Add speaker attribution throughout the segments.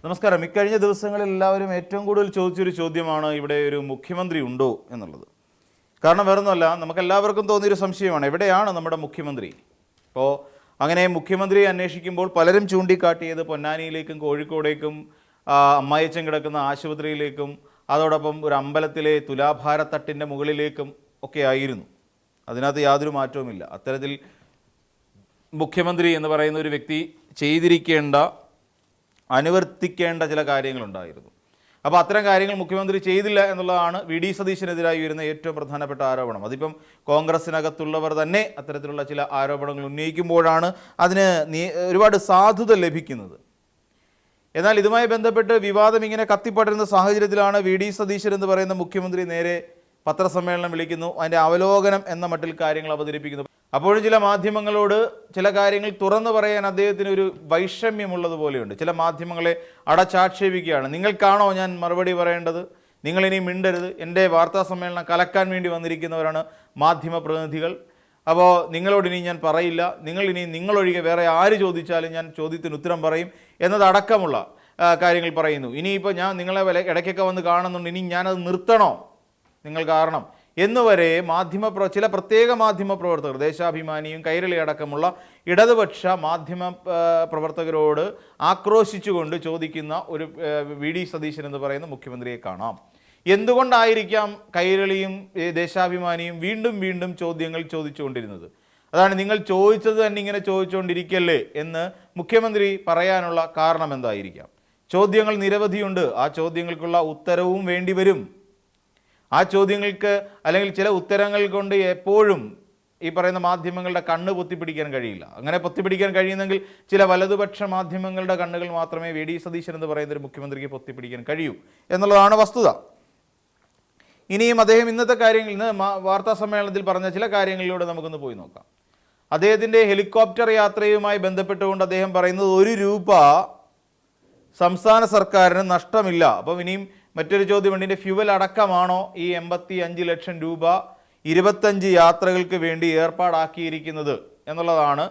Speaker 1: നമസ്കാരം. ഇക്കഴിഞ്ഞ ദിവസങ്ങളിൽ എല്ലാവരും ഏറ്റവും കൂടുതൽ ചോദിച്ചൊരു ചോദ്യമാണ് ഇവിടെ ഒരു മുഖ്യമന്ത്രി ഉണ്ടോ എന്നുള്ളത്. കാരണം വേറൊന്നുമല്ല, നമുക്കെല്ലാവർക്കും തോന്നിയൊരു സംശയമാണ്, എവിടെയാണ് നമ്മുടെ മുഖ്യമന്ത്രി? ഇപ്പോൾ അങ്ങനെ മുഖ്യമന്ത്രിയെ അന്വേഷിക്കുമ്പോൾ പലരും ചൂണ്ടിക്കാട്ടിയത് പൊന്നാനിയിലേക്കും കോഴിക്കോടേക്കും അമ്മായിച്ചൻ കിടക്കുന്ന ആശുപത്രിയിലേക്കും അതോടൊപ്പം ഒരു അമ്പലത്തിലെ തുലാഭാരത്തട്ടിൻ്റെ മുകളിലേക്കും ഒക്കെ ആയിരുന്നു. അതിനകത്ത് യാതൊരു മാറ്റവുമില്ല. അത്തരത്തിൽ മുഖ്യമന്ത്രി എന്ന് പറയുന്ന ഒരു വ്യക്തി ചെയ്തിരിക്കേണ്ട, അനുവർത്തിക്കേണ്ട ചില കാര്യങ്ങളുണ്ടായിരുന്നു. അപ്പോൾ അത്തരം കാര്യങ്ങൾ മുഖ്യമന്ത്രി ചെയ്തില്ല എന്നുള്ളതാണ് വി.ഡി. സതീശനെതിരായി വരുന്ന ഏറ്റവും പ്രധാനപ്പെട്ട ആരോപണം. അതിപ്പം കോൺഗ്രസിനകത്തുള്ളവർ തന്നെ അത്തരത്തിലുള്ള ചില ആരോപണങ്ങൾ ഉന്നയിക്കുമ്പോഴാണ് അതിന് ഒരുപാട് സാധുത ലഭിക്കുന്നത്. എന്നാൽ ഇതുമായി ബന്ധപ്പെട്ട് വിവാദം ഇങ്ങനെ കത്തിപ്പടരുന്ന സാഹചര്യത്തിലാണ് വി.ഡി. സതീശൻ എന്ന് പറയുന്ന മുഖ്യമന്ത്രി നേരെ പത്രസമ്മേളനം വിളിക്കുന്നു, അതിൻ്റെ അവലോകനം എന്ന മട്ടിൽ കാര്യങ്ങൾ അവതരിപ്പിക്കുന്നു. അപ്പോഴും ചില മാധ്യമങ്ങളോട് ചില കാര്യങ്ങൾ തുറന്നു പറയാൻ അദ്ദേഹത്തിന് ഒരു വൈഷമ്യമുള്ളതുപോലെയുണ്ട്. ചില മാധ്യമങ്ങളെ അടച്ചാക്ഷേപിക്കുകയാണ്. നിങ്ങൾക്കാണോ ഞാൻ മറുപടി പറയേണ്ടത്? നിങ്ങളിനി മിണ്ടരുത്. എൻ്റെ വാർത്താ സമ്മേളനം കലക്കാൻ വേണ്ടി വന്നിരിക്കുന്നവരാണ് മാധ്യമ പ്രതിനിധികൾ. അപ്പോൾ നിങ്ങളോടിനി ഞാൻ പറയില്ല, നിങ്ങളൊഴികെ വേറെ ആര് ചോദിച്ചാലും ഞാൻ ചോദ്യത്തിന് ഉത്തരം പറയും എന്നതടക്കമുള്ള കാര്യങ്ങൾ പറയുന്നു. ഇനിയിപ്പോൾ ഞാൻ നിങ്ങളെ ഇടയ്ക്കൊക്കെ വന്ന് കാണുന്നുണ്ട്, ഇനി ഞാനത് നിർത്തണോ നിങ്ങൾ കാരണം എന്നുവരെ ചില പ്രത്യേക മാധ്യമ പ്രവർത്തകർ, ദേശാഭിമാനിയും കൈരളി അടക്കമുള്ള ഇടതുപക്ഷ മാധ്യമ പ്രവർത്തകരോട് ആക്രോശിച്ചുകൊണ്ട് ചോദിക്കുന്ന ഒരു വി.ഡി. സതീശൻ എന്ന് പറയുന്ന മുഖ്യമന്ത്രിയെ കാണാം. എന്തുകൊണ്ടായിരിക്കാം കൈരളിയും ദേശാഭിമാനിയും വീണ്ടും വീണ്ടും ചോദ്യങ്ങൾ ചോദിച്ചുകൊണ്ടിരുന്നത്? അതാണ്, നിങ്ങൾ ചോദിച്ചത് തന്നെ ഇങ്ങനെ ചോദിച്ചുകൊണ്ടിരിക്കല്ലേ എന്ന് മുഖ്യമന്ത്രി പറയാനുള്ള കാരണം എന്തായിരിക്കാം? ചോദ്യങ്ങൾ നിരവധിയുണ്ട്. ആ ചോദ്യങ്ങൾക്കുള്ള ഉത്തരവും വേണ്ടിവരും. ആ ചോദ്യങ്ങൾക്ക് അല്ലെങ്കിൽ ചില ഉത്തരങ്ങൾ കൊണ്ട് എപ്പോഴും ഈ പറയുന്ന മാധ്യമങ്ങളുടെ കണ്ണ് പൊത്തിപ്പിടിക്കാൻ കഴിയില്ല. അങ്ങനെ പൊത്തിപ്പിടിക്കാൻ കഴിയുന്നെങ്കിൽ ചില വലതുപക്ഷ മാധ്യമങ്ങളുടെ കണ്ണുകൾ മാത്രമേ വി.ഡി. സതീശൻ എന്ന് പറയുന്ന ഒരു മുഖ്യമന്ത്രിക്ക് പൊത്തിപ്പിടിക്കാൻ കഴിയൂ എന്നുള്ളതാണ് വസ്തുത. ഇനിയും അദ്ദേഹം ഇന്നത്തെ കാര്യങ്ങളിൽ, ഇന്ന് വാർത്താ സമ്മേളനത്തിൽ പറഞ്ഞ ചില കാര്യങ്ങളിലൂടെ നമുക്കൊന്ന് പോയി നോക്കാം. അദ്ദേഹത്തിൻ്റെ ഹെലികോപ്റ്റർ യാത്രയുമായി ബന്ധപ്പെട്ടുകൊണ്ട് അദ്ദേഹം പറയുന്നത് 1 രൂപ സംസ്ഥാന സർക്കാരിന് നഷ്ടമില്ല. അപ്പം ഇനിയും മറ്റൊരു ചോദ്യമുണ്ട്, ഇതിൻ്റെ ഫ്യുവൽ അടക്കമാണോ ഈ 85 ലക്ഷം രൂപ 25 യാത്രകൾക്ക് വേണ്ടി ഏർപ്പാടാക്കിയിരിക്കുന്നത് എന്നുള്ളതാണ്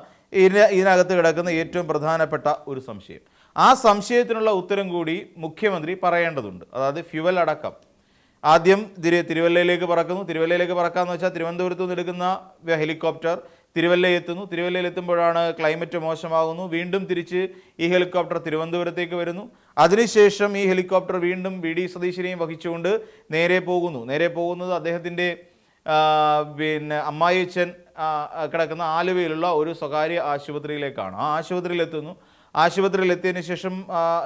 Speaker 1: ഇതിനകത്ത് കിടക്കുന്ന ഏറ്റവും പ്രധാനപ്പെട്ട ഒരു സംശയം. ആ സംശയത്തിനുള്ള ഉത്തരം കൂടി മുഖ്യമന്ത്രി പറയേണ്ടതുണ്ട്. അതായത് ഫ്യുവൽ അടക്കം ആദ്യം തിരുവല്ലയിലേക്ക് പറക്കുന്നു. തിരുവല്ലയിലേക്ക് പറക്കാമെന്ന് വെച്ചാൽ തിരുവനന്തപുരത്ത് നിന്ന് എടുക്കുന്ന ഹെലികോപ്റ്റർ തിരുവല്ലയിൽ എത്തുന്നു. തിരുവല്ലയിൽ എത്തുമ്പോഴാണ് ക്ലൈമറ്റ് മോശമാകുന്നു. വീണ്ടും തിരിച്ച് ഈ ഹെലികോപ്റ്റർ തിരുവനന്തപുരത്തേക്ക് വരുന്നു. അതിനുശേഷം ഈ ഹെലികോപ്റ്റർ വീണ്ടും വി.ഡി. സതീശനെയും വഹിച്ചുകൊണ്ട് നേരെ പോകുന്നത് അദ്ദേഹത്തിൻ്റെ അമ്മായിച്ചൻ കിടക്കുന്ന ആലുവയിലുള്ള ഒരു സ്വകാര്യ ആശുപത്രിയിലേക്കാണ്. ആ ആശുപത്രിയിലെത്തുന്നു. ആശുപത്രിയിൽ എത്തിയതിന് ശേഷം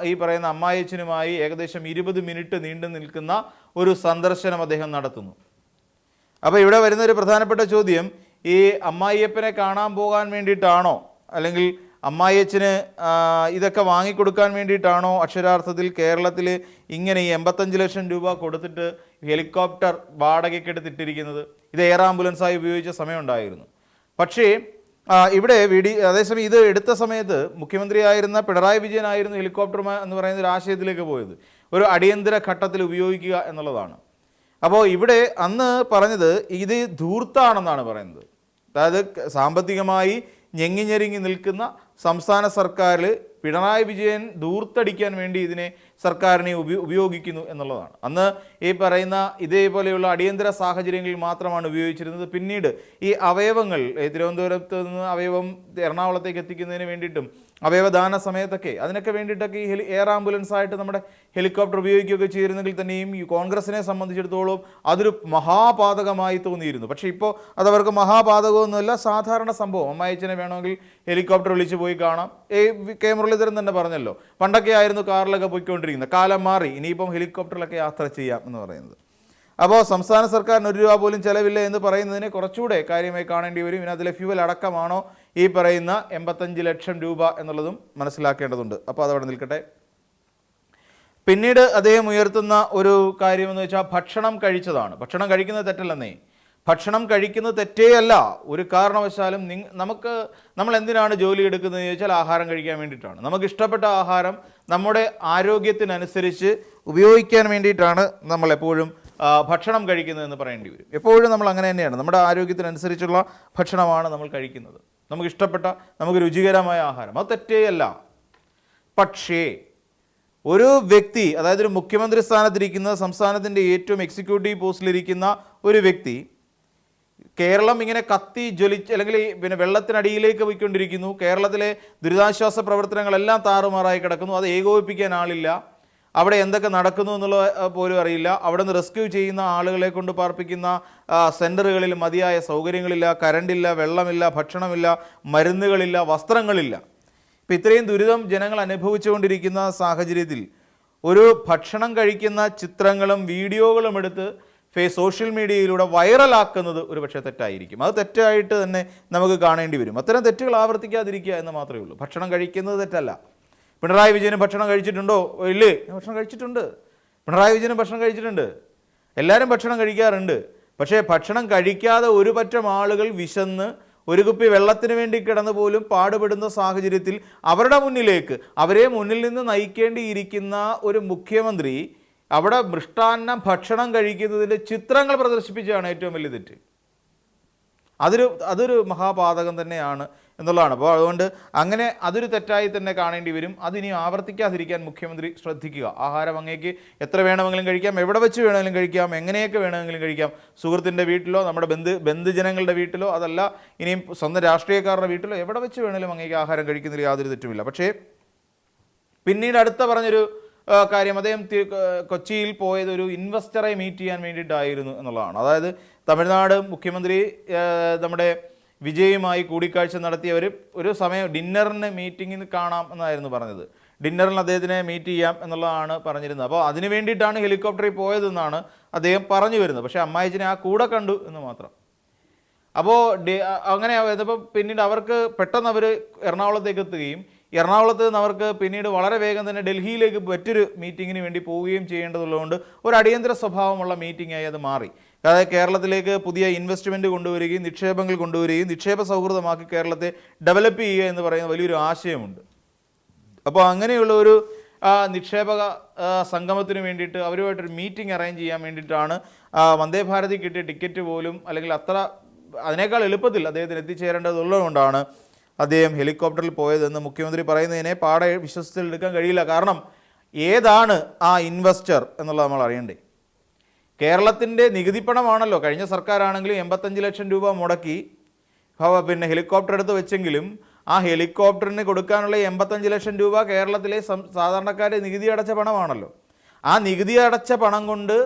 Speaker 1: ഈ പറയുന്ന അമ്മായിച്ചനുമായി ഏകദേശം 20 മിനിറ്റ് നീണ്ടു നിൽക്കുന്ന ഒരു സന്ദർശനം അദ്ദേഹം നടത്തുന്നു. അപ്പോൾ ഇവിടെ വരുന്ന ഒരു പ്രധാനപ്പെട്ട ചോദ്യം, ഈ അമ്മായിയപ്പനെ കാണാൻ പോകാൻ വേണ്ടിയിട്ടാണോ, അല്ലെങ്കിൽ അമ്മായിയച്ചന് ഇതൊക്കെ വാങ്ങിക്കൊടുക്കാൻ വേണ്ടിയിട്ടാണോ അക്ഷരാർത്ഥത്തിൽ കേരളത്തിൽ ഇങ്ങനെ ഈ 85 ലക്ഷം രൂപ കൊടുത്തിട്ട് ഹെലികോപ്റ്റർ വാടകയ്ക്കെടുത്തിട്ടിരിക്കുന്നത്? ഇത് എയർ ആംബുലൻസായി ഉപയോഗിച്ച സമയമുണ്ടായിരുന്നു. പക്ഷേ ഇവിടെ അതേസമയം ഇത് എടുത്ത സമയത്ത് മുഖ്യമന്ത്രിയായിരുന്ന പിണറായി വിജയനായിരുന്നു ഹെലികോപ്റ്റർ എന്ന് പറയുന്ന ഒരു ആശയത്തിലേക്ക് പോയത്, ഒരു അടിയന്തര ഘട്ടത്തിൽ ഉപയോഗിക്കുക എന്നുള്ളതാണ്. അപ്പോൾ ഇവിടെ അന്ന് പറഞ്ഞത് ഇത് ധൂർത്താണെന്നാണ് പറയുന്നത്. അതായത് സാമ്പത്തികമായി ഞെങ്ങിഞ്ഞെരുങ്ങി നിൽക്കുന്ന സംസ്ഥാന സർക്കാരിൽ പിണറായി വിജയൻ ധൂർത്തടിക്കാൻ വേണ്ടി ഇതിനെ സർക്കാരിനെ ഉപയോഗിക്കുന്നു എന്നുള്ളതാണ്. അന്ന് ഈ പറയുന്ന ഇതേപോലെയുള്ള അടിയന്തര സാഹചര്യങ്ങളിൽ മാത്രമാണ് ഉപയോഗിച്ചിരുന്നത്. പിന്നീട് ഈ അവയവങ്ങൾ തിരുവനന്തപുരത്ത് നിന്ന് അവയവം എറണാകുളത്തേക്ക് എത്തിക്കുന്നതിന് വേണ്ടിയിട്ടും അവയവദാന സമയത്തൊക്കെ അതിനൊക്കെ വേണ്ടിയിട്ടൊക്കെ ഈ എയർ ആംബുലൻസ് ആയിട്ട് നമ്മുടെ ഹെലികോപ്റ്റർ ഉപയോഗിക്കുകയൊക്കെ ചെയ്തിരുന്നെങ്കിൽ തന്നെയും ഈ കോൺഗ്രസിനെ സംബന്ധിച്ചിടത്തോളം അതൊരു മഹാപാതകമായി തോന്നിയിരുന്നു. പക്ഷേ ഇപ്പോൾ അതവർക്ക് മഹാപാതകമൊന്നുമല്ല, സാധാരണ സംഭവം. അമ്മായിച്ചനെ വേണമെങ്കിൽ ഹെലികോപ്റ്റർ വിളിച്ചു പോയി കാണാം. കെ മുരളീധരൻ തന്നെ പറഞ്ഞല്ലോ, പണ്ടൊക്കെ ആയിരുന്നു കാറിലൊക്കെ പോയിക്കൊണ്ടിരിക്കുന്നത്, കാലം മാറി, ഇനിയിപ്പം ഹെലികോപ്റ്ററിലൊക്കെ യാത്ര ചെയ്യാം എന്ന് പറയുന്നത്. അപ്പോൾ സംസ്ഥാന സർക്കാരിന് 1 രൂപ പോലും ചിലവില്ല എന്ന് പറയുന്നതിനെ കുറച്ചുകൂടെ കാര്യമായി കാണേണ്ടി വരും. ഇനി അതിലെ ഫ്യൂവൽ അടക്കമാണോ ഈ പറയുന്ന 85 ലക്ഷം രൂപ എന്നുള്ളതും മനസ്സിലാക്കേണ്ടതുണ്ട്. അപ്പോൾ അതവിടെ നിൽക്കട്ടെ. പിന്നീട് അദ്ദേഹം ഉയർത്തുന്ന ഒരു കാര്യമെന്ന് വെച്ചാൽ ഭക്ഷണം കഴിച്ചതാണ്. ഭക്ഷണം കഴിക്കുന്നത് തെറ്റല്ലെന്നേ, ഭക്ഷണം കഴിക്കുന്നത് തെറ്റേ അല്ല. ഒരു കാരണവശാലും നമ്മൾ എന്തിനാണ് ജോലി എടുക്കുന്നതെന്ന് ചോദിച്ചാൽ ആഹാരം കഴിക്കാൻ വേണ്ടിയിട്ടാണ്. നമുക്ക് ഇഷ്ടപ്പെട്ട ആഹാരം നമ്മുടെ ആരോഗ്യത്തിനനുസരിച്ച് ഉപയോഗിക്കാൻ വേണ്ടിയിട്ടാണ് നമ്മളെപ്പോഴും ഭക്ഷണം കഴിക്കുന്നതെന്ന് പറയേണ്ടി വരും. എപ്പോഴും നമ്മൾ അങ്ങനെ തന്നെയാണ്, നമ്മുടെ ആരോഗ്യത്തിനനുസരിച്ചുള്ള ഭക്ഷണമാണ് നമ്മൾ കഴിക്കുന്നത്. നമുക്കിഷ്ടപ്പെട്ട, നമുക്ക് രുചികരമായ ആഹാരം, അത് തെറ്റേയല്ല. പക്ഷേ ഒരു വ്യക്തി, അതായത് ഒരു മുഖ്യമന്ത്രി സ്ഥാനത്തിരിക്കുന്ന സംസ്ഥാനത്തിൻ്റെ ഏറ്റവും എക്സിക്യൂട്ടീവ് പോസ്റ്റിലിരിക്കുന്ന ഒരു വ്യക്തി കേരളം ഇങ്ങനെ കത്തി ജ്വലിച്ച് അല്ലെങ്കിൽ പിന്നെ വെള്ളത്തിനടിയിലേക്ക് പോയിക്കൊണ്ടിരിക്കുന്നു, കേരളത്തിലെ ദുരിതാശ്വാസ പ്രവർത്തനങ്ങളെല്ലാം താറുമാറായി കിടക്കുന്നു, അത് ഏകോപിപ്പിക്കാൻ ആളില്ല, അവിടെ എന്തൊക്കെ നടക്കുന്നു എന്നുള്ള പോലും അറിയില്ല, അവിടെ നിന്ന് റെസ്ക്യൂ ചെയ്യുന്ന ആളുകളെ കൊണ്ട് പാർപ്പിക്കുന്ന സെൻറ്ററുകളിൽ മതിയായ സൗകര്യങ്ങളില്ല, കറണ്ടില്ല, വെള്ളമില്ല, ഭക്ഷണമില്ല, മരുന്നുകളില്ല, വസ്ത്രങ്ങളില്ല. ഇപ്പം ഇത്രയും ദുരിതം ജനങ്ങൾ അനുഭവിച്ചുകൊണ്ടിരിക്കുന്ന സാഹചര്യത്തിൽ ഒരു ഭക്ഷണം കഴിക്കുന്ന ചിത്രങ്ങളും വീഡിയോകളും എടുത്ത് സോഷ്യൽ മീഡിയയിലൂടെ വൈറലാക്കുന്നത് ഒരു പക്ഷേ തെറ്റായിരിക്കും. അത് തെറ്റായിട്ട് തന്നെ നമുക്ക് കാണേണ്ടി വരും. അത്തരം തെറ്റുകൾ ആവർത്തിക്കാതിരിക്കുക എന്ന് മാത്രമേ ഉള്ളൂ. ഭക്ഷണം കഴിക്കുന്നത് തെറ്റല്ല. പിണറായി വിജയനും ഭക്ഷണം കഴിച്ചിട്ടുണ്ടോ? ഇല്ലേ, ഭക്ഷണം കഴിച്ചിട്ടുണ്ട്. പിണറായി വിജയനും ഭക്ഷണം കഴിച്ചിട്ടുണ്ട്. എല്ലാവരും ഭക്ഷണം കഴിക്കാറുണ്ട്. പക്ഷേ ഭക്ഷണം കഴിക്കാതെ ഒരു പറ്റം ആളുകൾ വിശന്ന് ഒരു കുപ്പി വെള്ളത്തിന് വേണ്ടി കിടന്നു പോലും പാടുപെടുന്ന സാഹചര്യത്തിൽ അവരുടെ മുന്നിലേക്ക് അവരെ മുന്നിൽ നിന്ന് നയിക്കേണ്ടിയിരിക്കുന്ന ഒരു മുഖ്യമന്ത്രി അവിടെ മൃഷ്ടാന്നം ഭക്ഷണം കഴിക്കുന്നതിൻ്റെ ചിത്രങ്ങൾ പ്രദർശിപ്പിച്ചാണ് ഏറ്റവും വലിയ തെറ്റ്. അതൊരു മഹാപാതകം തന്നെയാണ് എന്നുള്ളതാണ്. അപ്പോൾ അതുകൊണ്ട് അങ്ങനെ അതൊരു തെറ്റായി തന്നെ കാണേണ്ടി വരും. അതിനി ആവർത്തിക്കാതിരിക്കാൻ മുഖ്യമന്ത്രി ശ്രദ്ധിക്കുക. ആഹാരം അങ്ങേക്ക് എത്ര വേണമെങ്കിലും കഴിക്കാം, എവിടെ വെച്ച് വേണമെങ്കിലും കഴിക്കാം, എങ്ങനെയൊക്കെ വേണമെങ്കിലും കഴിക്കാം. സുഹൃത്തിൻ്റെ വീട്ടിലോ നമ്മുടെ ബന്ധുജനങ്ങളുടെ വീട്ടിലോ, അതല്ല ഇനിയും സ്വന്തം രാഷ്ട്രീയക്കാരുടെ വീട്ടിലോ, എവിടെ വെച്ച് വേണമെങ്കിലും അങ്ങേക്ക് ആഹാരം കഴിക്കുന്നതിൽ യാതൊരു തെറ്റുമില്ല. പക്ഷേ പിന്നീട് അടുത്ത പറഞ്ഞൊരു കാര്യം, അദ്ദേഹം കൊച്ചിയിൽ പോയത് ഒരു ഇൻവെസ്റ്ററെ മീറ്റ് ചെയ്യാൻ വേണ്ടിയിട്ടായിരുന്നു എന്നുള്ളതാണ്. അതായത് തമിഴ്നാട് മുഖ്യമന്ത്രി നമ്മുടെ വിജയുമായി കൂടിക്കാഴ്ച നടത്തിയ ഒരു സമയം ഡിന്നറിന് മീറ്റിങ്ങിന് കാണാം എന്നായിരുന്നു പറഞ്ഞത്. ഡിന്നറിന് അദ്ദേഹത്തിനെ മീറ്റ് ചെയ്യാം എന്നുള്ളതാണ് പറഞ്ഞിരുന്നത്. അപ്പോൾ അതിന് വേണ്ടിയിട്ടാണ് ഹെലികോപ്റ്ററിൽ പോയതെന്നാണ് അദ്ദേഹം പറഞ്ഞു വരുന്നത്. പക്ഷേ അമ്മായിച്ചിനെ ആ കൂടെ കണ്ടു എന്ന് മാത്രം. അപ്പോൾ അങ്ങനെ ഇതിപ്പോൾ പിന്നീട് അവർക്ക് പെട്ടെന്ന് അവർ എറണാകുളത്തേക്ക് എത്തുകയും എറണാകുളത്ത് നിന്ന് അവർക്ക് പിന്നീട് വളരെ വേഗം തന്നെ ഡൽഹിയിലേക്ക് മറ്റൊരു മീറ്റിങ്ങിന് വേണ്ടി പോവുകയും ചെയ്യേണ്ടതുള്ളതുകൊണ്ട് ഒരു അടിയന്തര സ്വഭാവമുള്ള മീറ്റിംഗായി അത് മാറി. അതായത് കേരളത്തിലേക്ക് പുതിയ ഇൻവെസ്റ്റ്മെൻറ്റ് കൊണ്ടുവരികയും നിക്ഷേപങ്ങൾ കൊണ്ടുവരികയും നിക്ഷേപ സൗഹൃദമാക്കി കേരളത്തെ ഡെവലപ്പ് ചെയ്യുക എന്ന് പറയുന്ന വലിയൊരു ആശയമുണ്ട്. അപ്പോൾ അങ്ങനെയുള്ള ഒരു നിക്ഷേപക സംഗമത്തിന് വേണ്ടിയിട്ട് അവരുമായിട്ടൊരു മീറ്റിംഗ് അറേഞ്ച് ചെയ്യാൻ വേണ്ടിയിട്ടാണ് വന്ദേ ഭാരതിൽ കിട്ടിയ ടിക്കറ്റ് പോലും അല്ലെങ്കിൽ അതിനേക്കാൾ എളുപ്പത്തിൽ അദ്ദേഹത്തിന് എത്തിച്ചേരേണ്ടതുള്ളതുകൊണ്ടാണ് അദ്ദേഹം ഹെലികോപ്റ്ററിൽ പോയതെന്ന് മുഖ്യമന്ത്രി പറയുന്നതിനെ പാടെ വിശ്വസിച്ചെടുക്കാൻ കഴിയില്ല. കാരണം ഏതാണ് ആ ഇൻവെസ്റ്റർ എന്നുള്ളത് നമ്മൾ അറിയണ്ടേ. കേരളത്തിൻ്റെ നികുതിപ്പണമാണല്ലോ. കഴിഞ്ഞ സർക്കാരാണെങ്കിലും 85 ലക്ഷം രൂപ മുടക്കി പിന്നെ ഹെലികോപ്റ്റർ എടുത്ത് വെച്ചെങ്കിലും ആ ഹെലികോപ്റ്ററിന് കൊടുക്കാനുള്ള 85 ലക്ഷം രൂപ കേരളത്തിലെ സാധാരണക്കാരെ നികുതി അടച്ച പണമാണല്ലോ. ആ നികുതി അടച്ച പണം കൊണ്ട്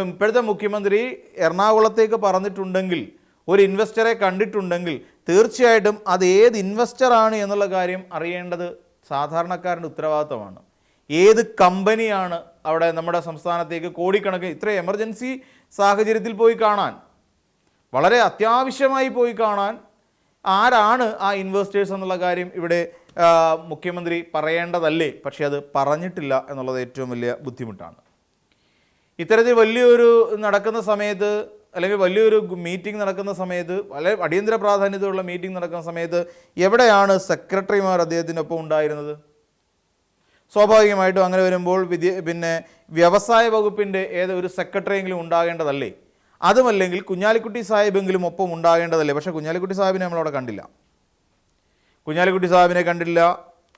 Speaker 1: ഇപ്പോഴത്തെ മുഖ്യമന്ത്രി എറണാകുളത്തേക്ക് പറഞ്ഞിട്ടുണ്ടെങ്കിൽ, ഒരു ഇൻവെസ്റ്ററെ കണ്ടിട്ടുണ്ടെങ്കിൽ തീർച്ചയായിട്ടും അത് ഏത് ഇൻവെസ്റ്ററാണ് എന്നുള്ള കാര്യം അറിയേണ്ടത് സാധാരണക്കാരൻ്റെ ഉത്തരവാദിത്തമാണ്. ഏത് കമ്പനിയാണ് അവിടെ നമ്മുടെ സംസ്ഥാനത്തേക്ക് കോടിക്കണക്കിന് ഇത്ര എമർജൻസി സാഹചര്യത്തിൽ പോയി കാണാൻ, വളരെ അത്യാവശ്യമായി പോയി കാണാൻ ആരാണ് ആ ഇൻവെസ്റ്റേഴ്സ് എന്നുള്ള കാര്യം ഇവിടെ മുഖ്യമന്ത്രി പറയേണ്ടതല്ലേ? പക്ഷേ അത് പറഞ്ഞിട്ടില്ല എന്നുള്ളത് ഏറ്റവും വലിയ ബുദ്ധിമുട്ടാണ്. ഇത്തരത്തിൽ വലിയൊരു നടക്കുന്ന സമയത്ത് അല്ലെങ്കിൽ വലിയൊരു മീറ്റിംഗ് നടക്കുന്ന സമയത്ത്, വളരെ അടിയന്തര പ്രാധാന്യത്തിലുള്ള മീറ്റിംഗ് നടക്കുന്ന സമയത്ത് എവിടെയാണ് സെക്രട്ടറിമാർ അദ്ദേഹത്തിനൊപ്പം ഉണ്ടായിരുന്നത്? സ്വാഭാവികമായിട്ടും അങ്ങനെ വരുമ്പോൾ പിന്നെ വ്യവസായ വകുപ്പിൻ്റെ ഏതൊരു സെക്രട്ടറിയെങ്കിലും ഉണ്ടാകേണ്ടതല്ലേ? അതുമല്ലെങ്കിൽ കുഞ്ഞാലിക്കുട്ടി സാഹിബെങ്കിലും ഒപ്പം ഉണ്ടാകേണ്ടതല്ലേ? പക്ഷേ കുഞ്ഞാലിക്കുട്ടി സാഹിബിനെ നമ്മളവിടെ കണ്ടില്ല. കുഞ്ഞാലിക്കുട്ടി സാഹിബിനെ കണ്ടില്ല.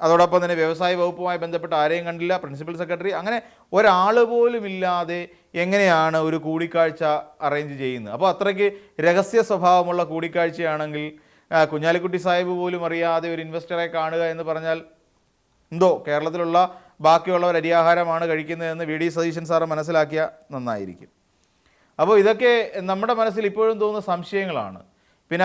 Speaker 1: അതോടൊപ്പം തന്നെ വ്യവസായ വകുപ്പുമായി ബന്ധപ്പെട്ട ആരെയും കണ്ടില്ല. പ്രിൻസിപ്പൽ സെക്രട്ടറി, അങ്ങനെ ഒരാൾ പോലും ഇല്ലാതെ എങ്ങനെയാണ് ഒരു കൂടിക്കാഴ്ച അറേഞ്ച് ചെയ്യുന്നത്? അപ്പോൾ അത്രയ്ക്ക് രഹസ്യ സ്വഭാവമുള്ള കൂടിക്കാഴ്ചയാണെങ്കിൽ കുഞ്ഞാലിക്കുട്ടി സാഹിബ് പോലും അറിയാതെ ഒരു ഇൻവെസ്റ്ററെ കാണുക എന്ന് പറഞ്ഞാൽ എന്തോ കേരളത്തിലുള്ള ബാക്കിയുള്ളവർ അരിയാഹാരമാണ് കഴിക്കുന്നതെന്ന് വി ഡി സതീശൻ സാറ് മനസ്സിലാക്കിയാൽ നന്നായിരിക്കും. അപ്പോൾ ഇതൊക്കെ നമ്മുടെ മനസ്സിൽ ഇപ്പോഴും തോന്നുന്ന സംശയങ്ങളാണ്. പിന്നെ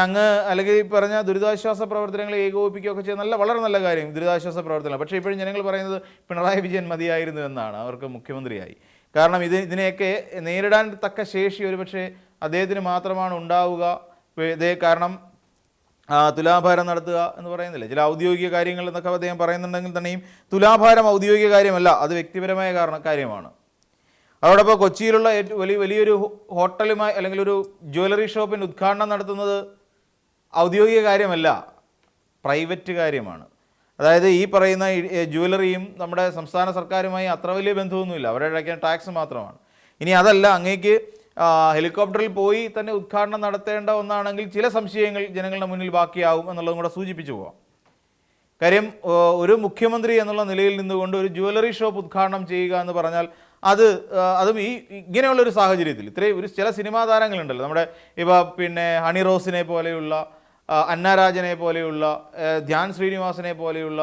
Speaker 1: അല്ലെങ്കിൽ പറഞ്ഞ ദുരിതാശ്വാസ പ്രവർത്തനങ്ങൾ ഏകോപിപ്പിക്കുകയൊക്കെ ചെയ്യുന്ന വളരെ നല്ല കാര്യം ദുരിതാശ്വാസ പ്രവർത്തനങ്ങൾ. പക്ഷേ ഇപ്പോഴും ജനങ്ങൾ പറയുന്നത് പിണറായി വിജയൻ മതിയായിരുന്നു എന്നാണ് അവർക്ക് മുഖ്യമന്ത്രിയായി. കാരണം ഇതിനെയൊക്കെ നേരിടാൻ തക്ക ശേഷി ഒരുപക്ഷെ അദ്ദേഹത്തിന് മാത്രമാണ് ഉണ്ടാവുക. കാരണം തുലാഭാരം നടത്തുക എന്ന് പറയുന്നില്ല, ചില ഔദ്യോഗിക കാര്യങ്ങൾ എന്നൊക്കെ അദ്ദേഹം പറയുന്നുണ്ടെങ്കിൽ തന്നെയും തുലാഭാരം ഔദ്യോഗിക കാര്യമല്ല, അത് വ്യക്തിപരമായ കാര്യമാണ്. അതോടൊപ്പം കൊച്ചിയിലുള്ള വലിയൊരു ഹോട്ടലുമായി അല്ലെങ്കിൽ ഒരു ജ്വല്ലറി ഷോപ്പിൻ്റെ ഉദ്ഘാടനം നടത്തുന്നത് ഔദ്യോഗിക കാര്യമല്ല, പ്രൈവറ്റ് കാര്യമാണ്. അതായത് ഈ പറയുന്ന ജ്വല്ലറിയും നമ്മുടെ സംസ്ഥാന സർക്കാരുമായി അത്ര വലിയ ബന്ധമൊന്നുമില്ല, അവരുടെ അടയ്ക്കുന്ന ടാക്സ് മാത്രമാണ്. ഇനി അതല്ല, അങ്ങേക്ക് ഹെലികോപ്റ്ററിൽ പോയി തന്നെ ഉദ്ഘാടനം നടത്തേണ്ട ഒന്നാണെങ്കിൽ ചില സംശയങ്ങൾ ജനങ്ങളുടെ മുന്നിൽ ബാക്കിയാവും എന്നുള്ളതും കൂടെ സൂചിപ്പിച്ചു പോവാം. കാര്യം ഒരു മുഖ്യമന്ത്രി എന്നുള്ള നിലയിൽ നിന്നുകൊണ്ട് ഒരു ജ്വല്ലറി ഷോപ്പ് ഉദ്ഘാടനം ചെയ്യുക എന്ന് പറഞ്ഞാൽ അതും ഇങ്ങനെയുള്ളൊരു സാഹചര്യത്തിൽ ഇത്രയും ചില സിനിമാ താരങ്ങളുണ്ടല്ലോ നമ്മുടെ പിന്നെ ഹണി റോസിനെ പോലെയുള്ള, അന്നാരാജനെ പോലെയുള്ള, ധ്യാൻ ശ്രീനിവാസനെ പോലെയുള്ള,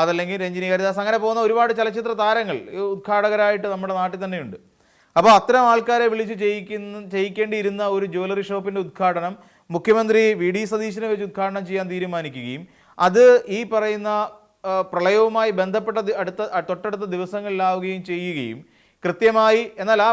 Speaker 1: അതല്ലെങ്കിൽ രഞ്ജിനി ഹരിദാസ്, അങ്ങനെ പോകുന്ന ഒരുപാട് ചലച്ചിത്ര താരങ്ങൾ ഉദ്ഘാടകരായിട്ട് നമ്മുടെ നാട്ടിൽ തന്നെയുണ്ട്. അപ്പോൾ അത്തരം ആൾക്കാരെ വിളിച്ച് ചെയ്യിക്കേണ്ടിയിരുന്ന ഒരു ജ്വല്ലറി ഷോപ്പിൻ്റെ ഉദ്ഘാടനം മുഖ്യമന്ത്രി വി.ഡി. സതീശനെ വെച്ച് ഉദ്ഘാടനം ചെയ്യാൻ തീരുമാനിക്കുകയും അത് ഈ പറയുന്ന പ്രളയവുമായി ബന്ധപ്പെട്ട തൊട്ടടുത്ത ദിവസങ്ങളിലാവുകയും ചെയ്യുകയും കൃത്യമായി, എന്നാൽ ആ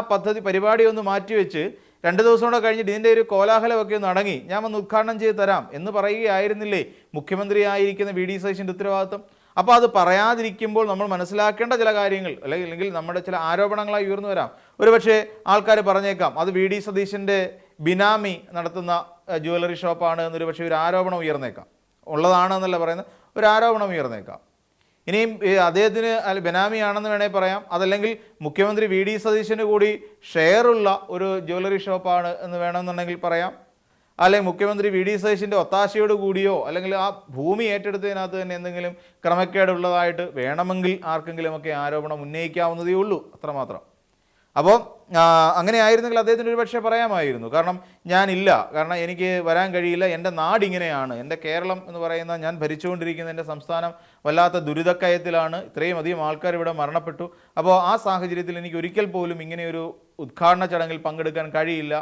Speaker 1: പരിപാടി ഒന്ന് മാറ്റിവെച്ച് 2 ദിവസം കൂടെ കഴിഞ്ഞിട്ട് ഇതിൻ്റെ ഒരു കോലാഹലമൊക്കെ ഒന്ന് അടങ്ങി ഞാൻ വന്ന് ഉദ്ഘാടനം ചെയ്ത് തരാം എന്ന് പറയുകയായിരുന്നില്ലേ മുഖ്യമന്ത്രി ആയിരിക്കുന്ന വി.ഡി. സതീശൻ്റെ ഉത്തരവാദിത്വം? അപ്പോൾ അത് പറയാതിരിക്കുമ്പോൾ നമ്മൾ മനസ്സിലാക്കേണ്ട ചില കാര്യങ്ങൾ അല്ലെങ്കിൽ നമ്മുടെ ചില ആരോപണങ്ങളായി ഉയർന്നു വരാം. ഒരുപക്ഷെ ആൾക്കാർ പറഞ്ഞേക്കാം അത് വി.ഡി. സതീശൻ്റെ ബിനാമി നടത്തുന്ന ജ്വല്ലറി ഷോപ്പാണ് എന്നൊരു പക്ഷേ ഒരു ആരോപണം ഉയർന്നേക്കാം. ഉള്ളതാണെന്നല്ല പറയുന്നത്, ഒരു ആരോപണം ഉയർന്നേക്കാം. ഇനിയും അദ്ദേഹത്തിന് ബെനാമിയാണെന്ന് വേണേൽ പറയാം, അതല്ലെങ്കിൽ മുഖ്യമന്ത്രി വി.ഡി. സതീശന് കൂടി ഷെയറുള്ള ഒരു ജ്വല്ലറി ഷോപ്പാണ് എന്ന് വേണമെന്നുണ്ടെങ്കിൽ പറയാം. അല്ലെങ്കിൽ മുഖ്യമന്ത്രി വി.ഡി. സതീശൻ്റെ ഒത്താശയോട് കൂടിയോ അല്ലെങ്കിൽ ആ ഭൂമി ഏറ്റെടുത്തതിനകത്ത് തന്നെ എന്തെങ്കിലും ക്രമക്കേടുള്ളതായിട്ട് വേണമെങ്കിൽ ആർക്കെങ്കിലുമൊക്കെ ആരോപണം ഉന്നയിക്കാവുന്നതേ ഉള്ളൂ, അത്രമാത്രം. അപ്പോൾ അങ്ങനെ ആയിരുന്നെങ്കിൽ അദ്ദേഹത്തിന് ഒരു പക്ഷേ പറയാമായിരുന്നു. കാരണം എനിക്ക് വരാൻ കഴിയില്ല, എൻ്റെ നാടിങ്ങനെയാണ്, എൻ്റെ കേരളം എന്ന് പറയുന്ന ഞാൻ ഭരിച്ചുകൊണ്ടിരിക്കുന്ന എൻ്റെ സംസ്ഥാനം വല്ലാത്ത ദുരിതക്കയത്തിലാണ്, ഇത്രയും അധികം ആൾക്കാർ ഇവിടെ മരണപ്പെട്ടു. അപ്പോൾ ആ സാഹചര്യത്തിൽ എനിക്ക് ഒരിക്കൽ പോലും ഇങ്ങനെയൊരു ഉദ്ഘാടന ചടങ്ങിൽ പങ്കെടുക്കാൻ കഴിയില്ല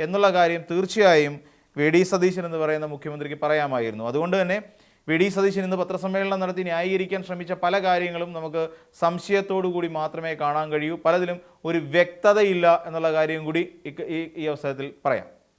Speaker 1: എന്നുള്ള കാര്യം തീർച്ചയായും വി.ഡി. സതീശൻ എന്ന് പറയുന്ന മുഖ്യമന്ത്രിക്ക് പറയാമായിരുന്നു. അതുകൊണ്ട് തന്നെ വി.ഡി. സതീശൻ ഇന്ന് പത്രസമ്മേളനം നടത്തി ന്യായീകരിക്കാൻ ശ്രമിച്ച പല കാര്യങ്ങളും നമുക്ക് സംശയത്തോടു കൂടി മാത്രമേ കാണാൻ കഴിയൂ. പലതിലും ഒരു വ്യക്തതയില്ല എന്നുള്ള കാര്യം കൂടി ഈ അവസരത്തിൽ പറയാം.